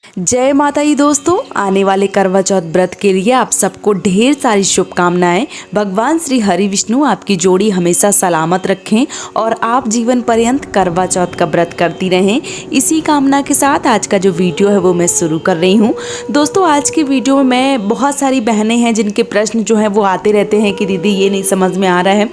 जय माता दी दोस्तों, आने वाले करवा चौथ व्रत के लिए आप सबको ढेर सारी शुभकामनाएं। भगवान श्री हरि विष्णु आपकी जोड़ी हमेशा सलामत रखें और आप जीवन पर्यंत करवा चौथ का व्रत करती रहें। इसी कामना के साथ आज का जो वीडियो है वो मैं शुरू कर रही हूँ। दोस्तों, आज के वीडियो में मैं बहुत सारी बहनें हैं जिनके प्रश्न जो हैं वो आते रहते हैं कि दीदी ये नहीं समझ में आ रहा है,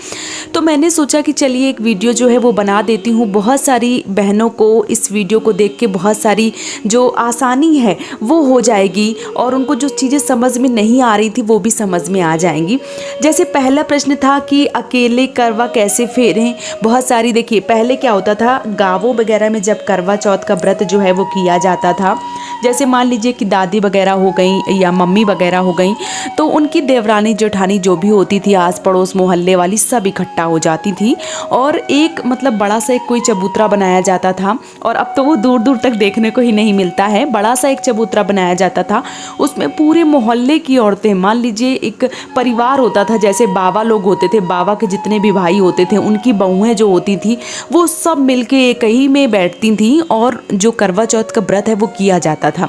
तो मैंने सोचा कि चलिए एक वीडियो जो है वो बना देती हूँ। बहुत सारी बहनों को इस वीडियो को देख के बहुत सारी जो आसानी है वो हो जाएगी और उनको जो चीज़ें समझ में नहीं आ रही थी वो भी समझ में आ जाएंगी। जैसे पहला प्रश्न था कि अकेले करवा कैसे फेरें। बहुत सारी, देखिए पहले क्या होता था, गाँवों वगैरह में जब करवा चौथ का व्रत जो है वो किया जाता था, जैसे मान लीजिए कि दादी वगैरह हो गई या मम्मी वगैरह हो गई, तो उनकी देवरानी जेठानी जो भी होती थी, आस पड़ोस मोहल्ले वाली सब इकट्ठा हो जाती थी और एक मतलब बड़ा सा एक कोई चबूतरा बनाया जाता था। और अब तो वो दूर दूर तक देखने को ही नहीं मिलता है। बड़ा सा एक चबूतरा बनाया जाता था, उसमें पूरे मोहल्ले की औरतें, मान लीजिए एक परिवार होता था, जैसे बाबा लोग होते थे, बाबा के जितने भी भाई होते थे, उनकी बहुएं जो होती थी वो सब मिलके एक ही में बैठती थी और जो करवा चौथ का व्रत है वो किया जाता था।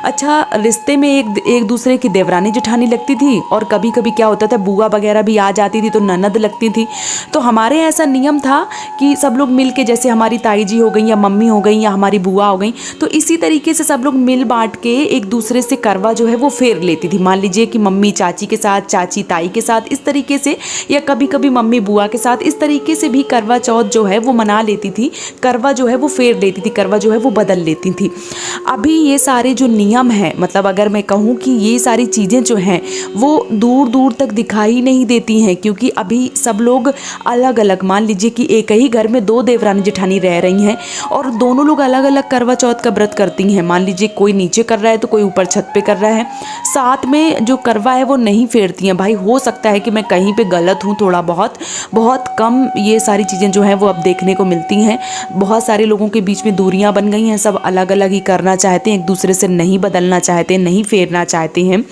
अच्छा, रिश्ते में एक दूसरे की देवरानी जेठानी लगती थी और कभी कभी क्या होता था, बुआ वगैरह भी आ जाती थी तो ननद लगती थी। तो हमारे ऐसा नियम था कि सब लोग मिल के, जैसे हमारी ताई जी हो गई या मम्मी हो गई या हमारी बुआ हो गई, तो इसी तरीके से सब लोग मिल बांट के एक दूसरे से करवा जो है वो फेर लेती थी। मान लीजिए कि मम्मी चाची के साथ, चाची ताई के साथ, इस तरीके से, या कभी कभी मम्मी बुआ के साथ, इस तरीके से भी करवा चौथ जो है वो मना लेती थी, करवा जो है वो फेर लेती थी, करवा जो है वो बदल लेती थी। अभी ये सारे जो नियम हैं, मतलब अगर मैं कहूँ कि ये सारी चीज़ें जो हैं वो दूर दूर तक दिखाई नहीं देती हैं, क्योंकि अभी सब लोग अलग अलग, मान लीजिए कि एक ही घर में दो देवरानी जेठानी रह रही हैं और दोनों लोग अलग अलग करवा चौथ का व्रत करती हैं। मान लीजिए कोई नीचे कर रहा है तो कोई ऊपर छत पे कर रहा है, साथ में जो करवा है वो नहीं फेरती हैं। भाई हो सकता है कि मैं कहीं पे गलत हूँ, थोड़ा बहुत कम ये सारी चीज़ें जो हैं वो अब देखने को मिलती हैं। बहुत सारे लोगों के बीच में दूरियां बन गई हैं, सब अलग अलग ही करना चाहते हैं, एक दूसरे से नहीं बदलना चाहते, नहीं फेरना चाहते हैं।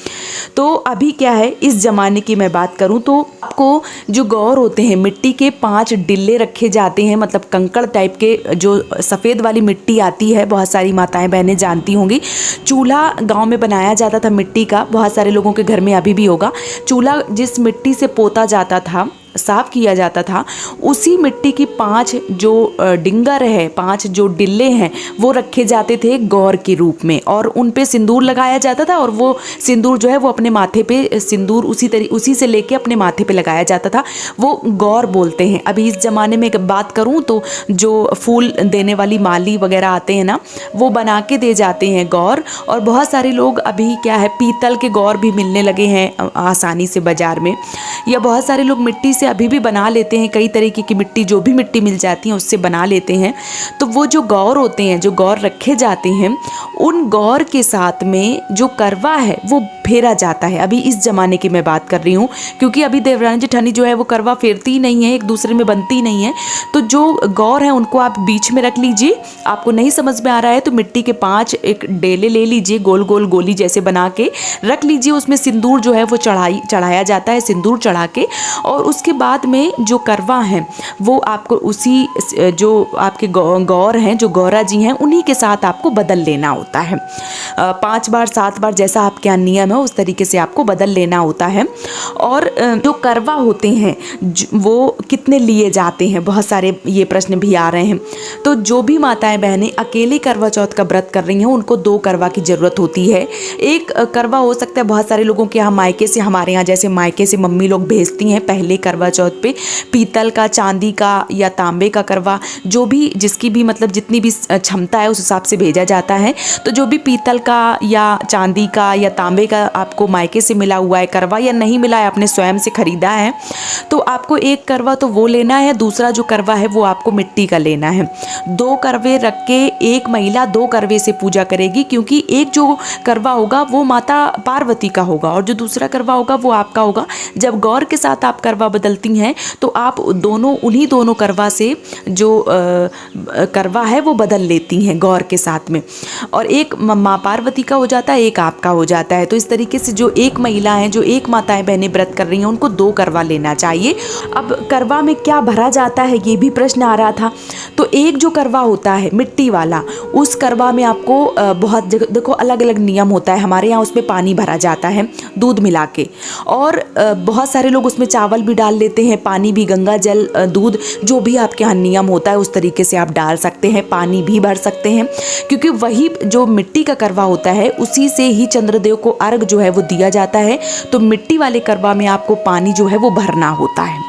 तो अभी क्या है, इस ज़माने की मैं बात करूँ तो आपको जो गौर होते हैं, मिट्टी के 5 डिल्ले रखे जाते हैं, मतलब कंकड़ टाइप के, जो सफ़ेद वाली मिट्टी आती है, बहुत सारी माताएं बहनें जानती होंगी। चूल्हा गांव में बनाया जाता था मिट्टी का, बहुत सारे लोगों के घर में अभी भी होगा। चूल्हा जिस मिट्टी से पोता जाता था, साफ किया जाता था, उसी मिट्टी की 5 जो डिंगर है, 5 जो डिल्ले हैं वो रखे जाते थे गौर के रूप में, और उन पे सिंदूर लगाया जाता था और वो सिंदूर जो है वो अपने माथे पे, सिंदूर उसी से लेके अपने माथे पे लगाया जाता था। वो गौर बोलते हैं। अभी इस ज़माने में बात करूँ तो जो फूल देने वाली माली वगैरह आते हैं ना, वो बना के दे जाते हैं गौर। और बहुत सारे लोग अभी क्या है, पीतल के गौर भी मिलने लगे हैं आसानी से बाज़ार में, या बहुत सारे लोग मिट्टी से अभी भी बना लेते हैं, कई तरीके की मिट्टी, जो भी मिट्टी मिल जाती है उससे बना लेते हैं। तो वो जो गौर होते हैं, जो गौर रखे जाते हैं, उन गौर के साथ में जो करवा है वो फेरा जाता है। अभी इस ज़माने की मैं बात कर रही हूँ, क्योंकि अभी देवरानी जेठानी जो है वो करवा फेरती ही नहीं है, एक दूसरे में बनती नहीं है। तो जो गौर है उनको आप बीच में रख लीजिए। आपको नहीं समझ में आ रहा है तो मिट्टी के 5 एक डेले ले लीजिए, गोल गोल गोली जैसे बना के रख लीजिए। उसमें सिंदूर जो है वो चढ़ाया जाता है, सिंदूर चढ़ा के, और उसके बाद में जो करवा हैं वो आपको उसी जो आपके गौर हैं, जो गौरा जी हैं, उन्हीं के साथ आपको बदल लेना होता है। 5 बार 7 बार जैसा आपके यहाँ नियम है उस तरीके से आपको बदल लेना होता है। और जो करवा होते हैं वो कितने लिए जाते हैं, बहुत सारे ये प्रश्न भी आ रहे हैं। तो जो भी माताएं बहनें अकेले करवा चौथ का व्रत कर रही हैं उनको 2 करवा की ज़रूरत होती है। एक करवा हो सकता है, बहुत सारे लोगों के यहाँ मायके से, हमारे यहाँ जैसे मायके से मम्मी लोग भेजती हैं पहले करवा चौथ पे, पीतल का, चांदी का या तांबे का करवा, जो भी जिसकी भी मतलब जितनी भी क्षमता है उस हिसाब से भेजा जाता है। तो जो भी पीतल का या चांदी का या तांबे का आपको मायके से मिला हुआ है करवा, या नहीं मिला है आपने स्वयं से खरीदा है, तो आपको एक करवा तो वो लेना है, दूसरा जो करवा है वो आपको मिट्टी का लेना है। 2 करवे रख के एक महिला 2 करवे से पूजा करेगी, क्योंकि एक जो करवा होगा वो माता पार्वती का होगा और जो दूसरा करवा होगा वो आपका होगा। जब गौर के साथ आप करवा बदलती हैं तो आप उन्हीं दोनों करवा से जो करवा है वो बदल लेती हैं गौर के साथ में, और एक माँ पार्वती का हो जाता है, एक आपका हो जाता है। तो इस तरीके से जो एक महिला है, जो एक माताएं बहनें व्रत कर रही हैं, उनको 2 करवा लेना चाहिए। अब करवा में क्या भरा जाता है, ये भी प्रश्न आ रहा था। तो एक जो करवा होता है मिट्टी वाला, उस करवा में आपको बहुत जगह देखो अलग अलग नियम होता है। हमारे यहाँ उसमें पानी भरा जाता है दूध मिला के, और बहुत सारे लोग उसमें चावल भी डाल लेते हैं, पानी भी, गंगा जल, दूध, जो भी आपके यहाँ नियम होता है उस तरीके से आप डाल सकते हैं, पानी भी भर सकते हैं। क्योंकि वही जो मिट्टी का करवा होता है उसी से ही चंद्रदेव को अर्घ जो है वो दिया जाता है। तो मिट्टी वाले करवा में आपको पानी जो है वो भरना होता है।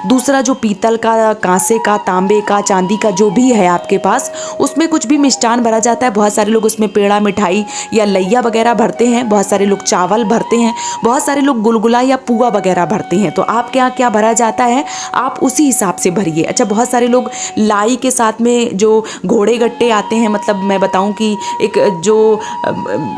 दूसरा जो पीतल का, कांसे का, तांबे का, चांदी का जो भी है आपके पास, उसमें कुछ भी मिष्ठान भरा जाता है। बहुत सारे लोग उसमें पेड़ा, मिठाई या लैया वगैरह भरते हैं, बहुत सारे लोग चावल भरते हैं, बहुत सारे लोग गुलगुला या पुआ वगैरह भरते हैं। तो आपके यहाँ क्या भरा जाता है आप उसी हिसाब से भरिए। अच्छा, बहुत सारे लोग लाई के साथ में जो घोड़े गट्टे आते हैं, मतलब मैं बताऊं कि एक जो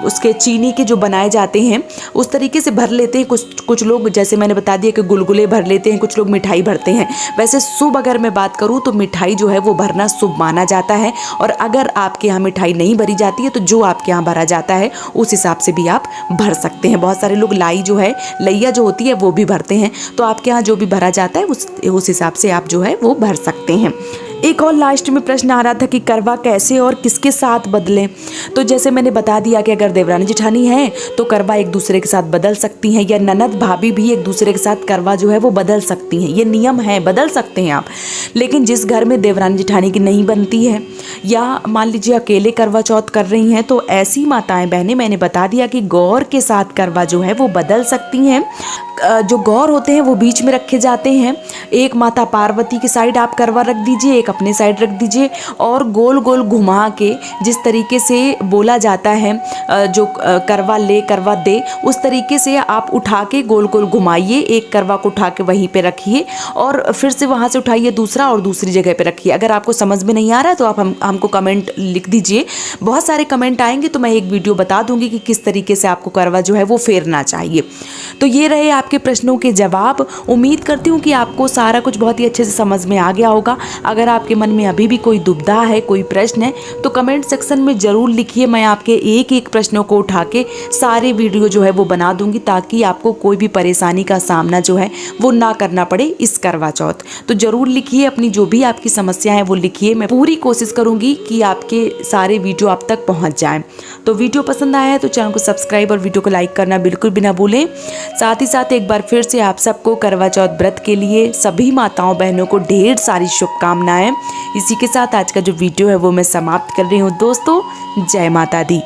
उसके चीनी के जो बनाए जाते हैं उस तरीके से भर लेते हैं। कुछ लोग, जैसे मैंने बता दिया कि गुलगुले भर लेते हैं, कुछ लोग मिठाई भरते हैं। वैसे शुभ अगर मैं बात करूं तो मिठाई जो है वो भरना शुभ माना जाता है। और अगर आपके यहाँ मिठाई नहीं भरी जाती है तो जो आपके यहाँ भरा जाता है उस हिसाब से भी आप भर सकते हैं। बहुत सारे लोग लाई जो है, लैया जो होती है वो भी भरते हैं। तो आपके यहाँ जो भी भरा जाता है उस हिसाब से आप जो है वो भर सकते हैं। एक और लास्ट में प्रश्न आ रहा था कि करवा कैसे और किसके साथ बदलें। तो जैसे मैंने बता दिया कि अगर देवरानी जेठानी है तो करवा एक दूसरे के साथ बदल सकती हैं, या ननद भाभी भी एक दूसरे के साथ करवा जो है वो बदल सकती हैं। ये नियम है, बदल सकते हैं आप। लेकिन जिस घर में देवरानी जेठानी की नहीं बनती है, या मान लीजिए अकेले करवा चौथ कर रही हैं, तो ऐसी माताएं बहनें, मैंने बता दिया कि गौर के साथ करवा जो है वो बदल सकती हैं। जो गौर होते हैं वो बीच में रखे जाते हैं। एक माता पार्वती की साइड आप करवा रख दीजिए, एक अपने साइड रख दीजिए, और गोल गोल घुमा के, जिस तरीके से बोला जाता है जो करवा ले करवा दे, उस तरीके से आप उठा के गोल गोल घुमाइए। एक करवा को उठा के वहीं पे रखिए और फिर से वहाँ से उठाइए दूसरा और दूसरी जगह पे रखिए। अगर आपको समझ में नहीं आ रहा है तो आप हमको कमेंट लिख दीजिए। बहुत सारे कमेंट आएंगे तो मैं एक वीडियो बता दूंगी कि किस तरीके से आपको करवा जो है वो फेरना चाहिए। तो ये रहे आपके प्रश्नों के जवाब। उम्मीद करती हूँ कि आपको सारा कुछ बहुत ही अच्छे से समझ में आ गया होगा। अगर आपके मन में अभी भी कोई दुविधा है, कोई प्रश्न है, तो कमेंट सेक्शन में ज़रूर लिखिए। मैं आपके एक एक प्रश्नों को उठा के सारे वीडियो जो है वो बना दूंगी, ताकि आपको कोई भी परेशानी का सामना जो है वो ना करना पड़े इस करवा चौथ। तो ज़रूर लिखिए, अपनी जो भी आपकी समस्या है वो लिखिए। मैं पूरी कोशिश करूँगी कि आपके सारे वीडियो आप तक पहुँच जाएँ। तो वीडियो पसंद आया है तो चैनल को सब्सक्राइब और वीडियो को लाइक करना बिल्कुल भी ना भूलें। साथ ही साथ एक बार फिर से आप सबको करवा चौथ व्रत के लिए सभी माताओं बहनों को ढेर सारी शुभकामनाएं। इसी के साथ आज का जो वीडियो है वो मैं समाप्त कर रही हूँ दोस्तों। जय माता दी।